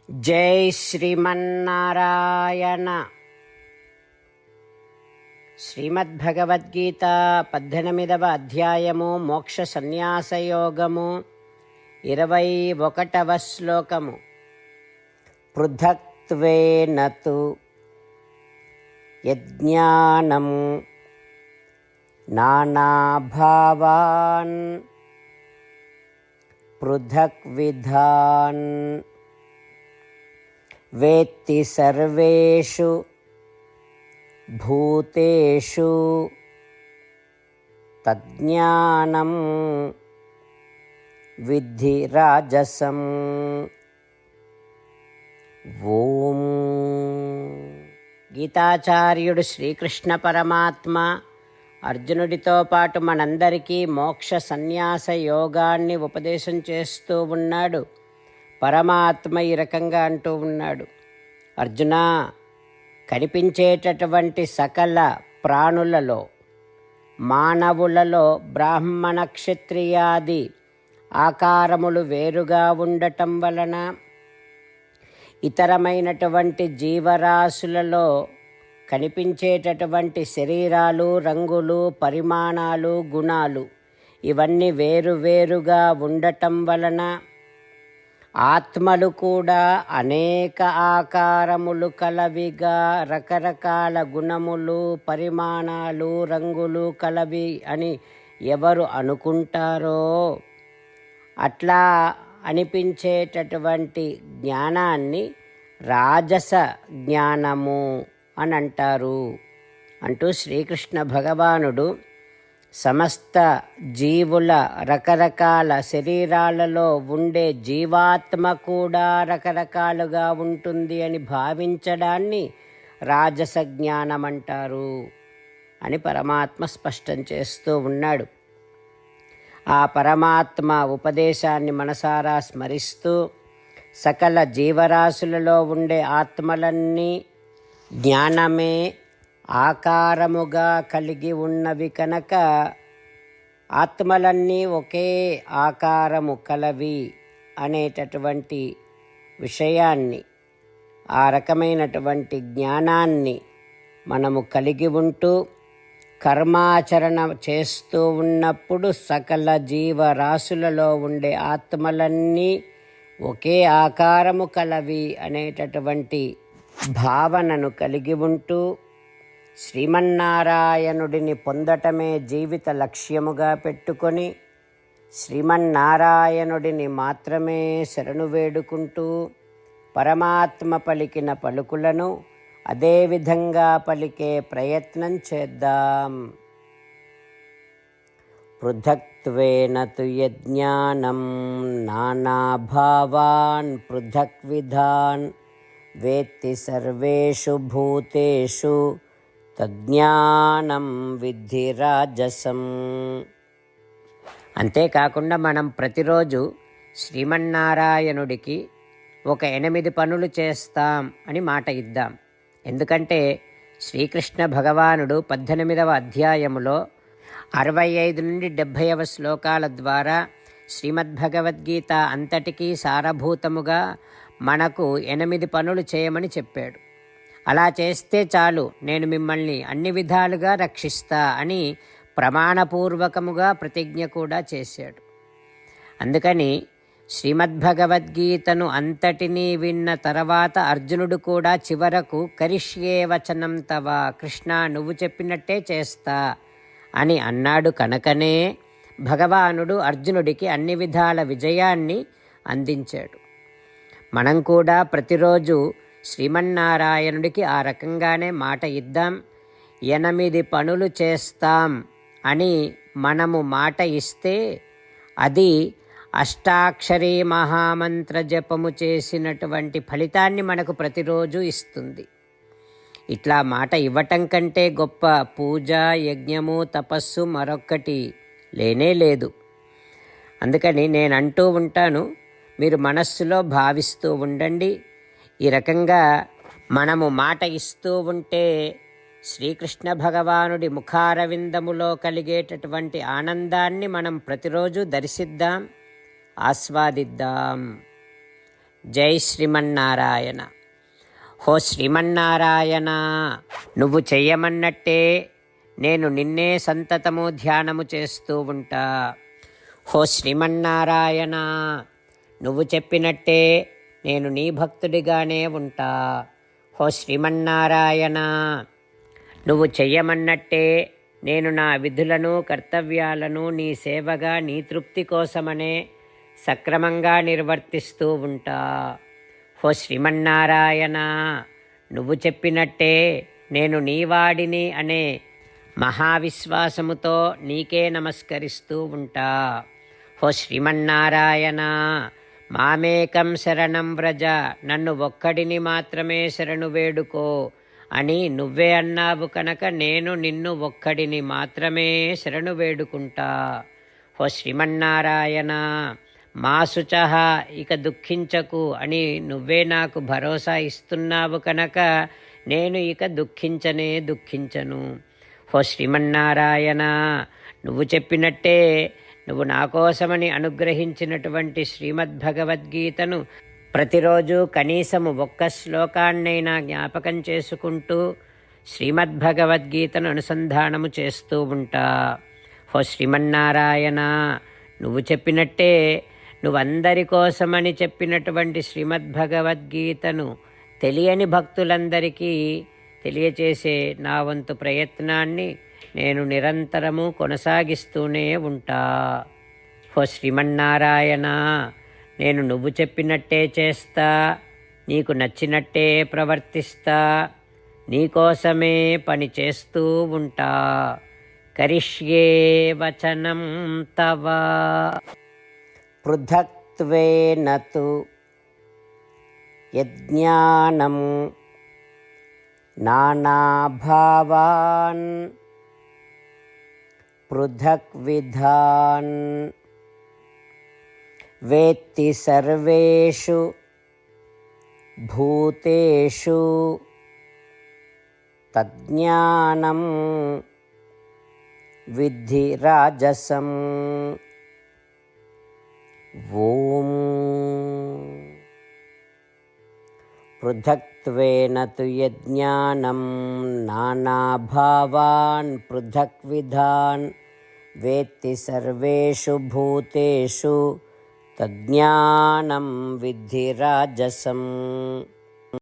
జై శ్రీమన్నారాయణ. శ్రీమద్భగవద్గీత 18వ అధ్యాయము మోక్ష సన్యాసయోగము 21వ శ్లోకము. పృథక్త్వేన తు యజ్ఞానం నానాభావాన్ పృథక్విధాన్ వేత్తి సర్వేషు భూతేషు తజ్ఞానం విద్ధి రాజసం. ఓం. గీతాచార్యుడు శ్రీకృష్ణ పరమాత్మ అర్జునుడితో పాటు మనందరికీ మోక్ష సన్యాస యోగాన్ని ఉపదేశం చేస్తూ ఉన్నాడు. పరమాత్మ ఈ రకంగా అంటూ ఉన్నాడు, అర్జున, కనిపించేటటువంటి సకల ప్రాణులలో, మానవులలో బ్రాహ్మణ క్షత్రియాది ఆకారములు వేరుగా ఉండటం వలన ఇతరమైనటువంటి జీవరాశులలో కనిపించేటటువంటి శరీరాలు, రంగులు, పరిమాణాలు, గుణాలు ఇవన్నీ వేరువేరుగా ఉండటం వలన ఆత్మలు కూడా అనేక ఆకారములు కలవిగా, రకరకాల గుణములు, పరిమాణాలు, రంగులు కలవి అని ఎవరు అనుకుంటారో అట్లా అనిపించేటటువంటి జ్ఞానాన్ని రాజస జ్ఞానము అని అంటారు అంటూ శ్రీకృష్ణ భగవానుడు సమస్త జీవుల రకరకాల శరీరాలలో ఉండే జీవాత్మ కూడా రకరకాలుగా ఉంటుంది అని భావించడాన్ని రాజస జ్ఞానం అంటారు అని పరమాత్మ స్పష్టం చేస్తూ ఉన్నాడు. ఆ పరమాత్మ ఉపదేశాన్ని మనసారా స్మరిస్తూ సకల జీవరాశులలో ఉండే ఆత్మలన్నీ జ్ఞానమే ఆకారముగా కలిగి ఉన్నవి కనుక ఆత్మలన్నీ ఒకే ఆకారము కలవి అనేటటువంటి విషయాన్ని, ఆ రకమైనటువంటి జ్ఞానాన్ని మనము కలిగి ఉంటూ కర్మాచరణ చేస్తూ ఉన్నప్పుడు సకల జీవరాశులలో ఉండే ఆత్మలన్నీ ఒకే ఆకారము కలవి అనేటటువంటి భావనను కలిగి ఉంటూ శ్రీమన్నారాయణుడిని పొందటమే జీవిత లక్ష్యముగా పెట్టుకొని శ్రీమన్నారాయణుడిని మాత్రమే శరణు వేడుకుంటూ పరమాత్మ పలికిన పలుకులను అదేవిధంగా పలికే ప్రయత్నం చేద్దాం. పృథక్త్వేన తు యజ్ఞానం నానాభావాన్ పృథక్విధాన్ వేత్తి సర్వేషు భూతేషు తజ్ఞానం విద్ధి రాజసం. అంతేకాకుండా మనం ప్రతిరోజు శ్రీమన్నారాయణుడికి ఒక 8 పనులు చేస్తాం అని మాట ఇద్దాం. ఎందుకంటే శ్రీకృష్ణ భగవానుడు 18వ అధ్యాయములో 65 నుండి 70వ శ్లోకాల ద్వారా శ్రీమద్భగవద్గీత అంతటికీ సారభూతముగా మనకు 8 పనులు చేయమని చెప్పాడు. అలా చేస్తే చాలు, నేను మిమ్మల్ని అన్ని విధాలుగా రక్షిస్తా అని ప్రమాణపూర్వకముగా ప్రతిజ్ఞ కూడా చేశాడు. అందుకని శ్రీమద్భగవద్గీతను అంతటినీ విన్న తర్వాత అర్జునుడు కూడా చివరకు కరిష్యే వచనం తవ, కృష్ణ నువ్వు చెప్పినట్టే చేస్తా అని అన్నాడు. కనుకనే భగవానుడు అర్జునుడికి అన్ని విధాల విజయాన్ని అందించాడు. మనం కూడా ప్రతిరోజు శ్రీమన్నారాయణుడికి ఆ రకంగానే మాట ఇద్దాం. 8 పనులు చేస్తాం అని మనము మాట ఇస్తే అది అష్టాక్షరీ మహామంత్ర జపము చేసినటువంటి ఫలితాన్ని మనకు ప్రతిరోజు ఇస్తుంది. ఇట్లా మాట ఇవ్వటం కంటే గొప్ప పూజ, యజ్ఞము, తపస్సు మరొక్కటి లేనే లేదు. అందుకని నేను అంటూ ఉంటాను, మీరు మనస్సులో భావిస్తూ ఉండండి. ఈ రకంగా మనము మాట ఇస్తూ ఉంటే శ్రీకృష్ణ భగవానుడి ముఖారవిందములో కలిగేటటువంటి ఆనందాన్ని మనం ప్రతిరోజు దర్శిద్దాం, ఆస్వాదిద్దాం. జై శ్రీమన్నారాయణ. హో శ్రీమన్నారాయణ, నువ్వు చెయ్యమన్నట్టే నేను నిన్నే సంతతము ధ్యానము చేస్తూ ఉంటా. హో శ్రీమన్నారాయణ, నువ్వు చెప్పినట్టే నేను నీ భక్తుడిగానే ఉంటా. హో శ్రీమన్నారాయణ, నువ్వు చెయ్యమన్నట్టే నేను నా విధులను కర్తవ్యాలను నీ సేవగా నీ తృప్తి కోసమనే సక్రమంగా నిర్వర్తిస్తూ ఉంటా. హో శ్రీమన్నారాయణ, నువ్వు చెప్పినట్టే నేను నీవాడిని అనే మహావిశ్వాసముతో నీకే నమస్కరిస్తూ ఉంటా. హో శ్రీమన్నారాయణ, మామేకం శరణం వ్రజ, నన్ను ఒక్కడిని మాత్రమే శరణు వేడుకో అని నువ్వే అన్నావు కనుక నేను నిన్ను ఒక్కడిని మాత్రమే శరణు వేడుకుంటా. హో శ్రీమన్నారాయణ, మా శుచః, ఇక దుఃఖించకు అని నువ్వే నాకు భరోసా ఇస్తున్నావు కనుక నేను ఇక దుఃఖించను. హో శ్రీమన్నారాయణ, నువ్వు చెప్పినట్టే నువ్వు నా కోసమని అనుగ్రహించినటువంటి శ్రీమద్భగవద్గీతను ప్రతిరోజు కనీసము ఒక్క శ్లోకాన్నైనా జ్ఞాపకం చేసుకుంటూ శ్రీమద్భగవద్గీతను అనుసంధానము చేస్తూ ఉంటా. హో శ్రీమన్నారాయణ, నువ్వు చెప్పినట్టే నువ్వందరి కోసమని చెప్పినటువంటి శ్రీమద్భగవద్గీతను తెలియని భక్తులందరికీ తెలియచేసే నా వంతు ప్రయత్నాన్ని నేను నిరంతరము కొనసాగిస్తూనే ఉంటా. హో శ్రీమన్నారాయణ, నేను నువ్వు చెప్పినట్టే చేస్తా, నీకు నచ్చినట్టే ప్రవర్తిస్తా, నీకోసమే పని చేస్తూ ఉంటా. కరిష్యే వచనం తవ. పృథక్త్వేన తు యజ్ఞానం నానాభావాన్ పృథక్ విధాన్ వేత్తి సర్వేషు భూతేషు తజ్ఞానం విద్ధి రాజసం. ఓం పృథక్త్వేన తు యజ్ఞానం నానాభావాన్ పృథక్ విధాన్ వేత్తి సర్వేషు భూతేషు తజ్ఞానం విద్ధి రాజసం.